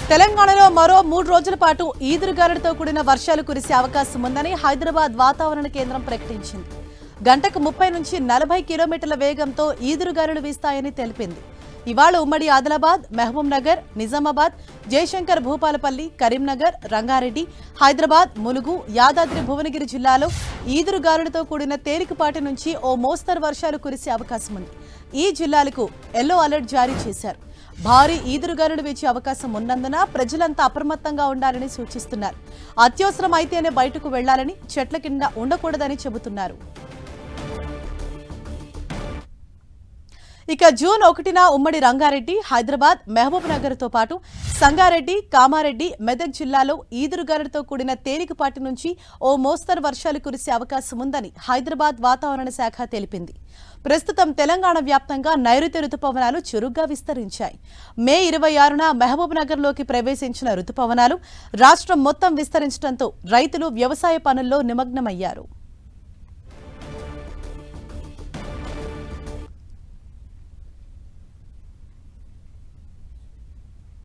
తెలంగాణలో మరో 3 రోజుల పాటు ఈదురుగాలులతో కూడిన వర్షాలు కురిసే అవకాశం ఉందని హైదరాబాద్ వాతావరణ కేంద్రం ప్రకటించింది. గంటకు 30 నుంచి 40 కిలోమీటర్ల వేగంతో ఈదురుగాలులు వీస్తాయని తెలిపింది. ఇవాళ ఉమ్మడి ఆదిలాబాద్, మహబూబ్ నగర్, నిజామాబాద్, జయశంకర్ భూపాలపల్లి, కరీంనగర్, రంగారెడ్డి, హైదరాబాద్, ములుగు, యాదాద్రి భువనగిరి జిల్లాలో ఈదురుగాలులతో కూడిన తేలికపాటి నుంచి ఓ మోస్తరు వర్షాలు కురిసే అవకాశం ఉంది. ఈ జిల్లాలకు ఎల్లో అలర్ట్ జారీ చేశారు. భారీ ఈదురుగాలులు వీచే అవకాశం ఉన్నందున ప్రజలంతా అప్రమత్తంగా ఉండాలని సూచిస్తున్నారు. అత్యవసరం అయితేనే బయటకు వెళ్లాలని, చెట్ల కింద ఉండకూడదని చెబుతున్నారు. ఇక జూన్ 1న ఉమ్మడి రంగారెడ్డి, హైదరాబాద్, మహబూబ్ నగర్తో పాటు సంగారెడ్డి, కామారెడ్డి, మెదక్ జిల్లాలో ఈదురుగాలులతో కూడిన తేలికపాటి నుంచి ఓ మోస్తరు వర్షాలు కురిసే అవకాశం ఉందని హైదరాబాద్ వాతావరణ శాఖ తెలిపింది. ప్రస్తుతం తెలంగాణ వ్యాప్తంగా నైరుతి రుతుపవనాలు చురుగ్గా విస్తరించాయి. మే 26న మహబూబ్ నగర్లోకి ప్రవేశించిన రుతుపవనాలు రాష్ట్రం మొత్తం విస్తరించడంతో రైతులు వ్యవసాయ పనుల్లో నిమగ్నమయ్యారు.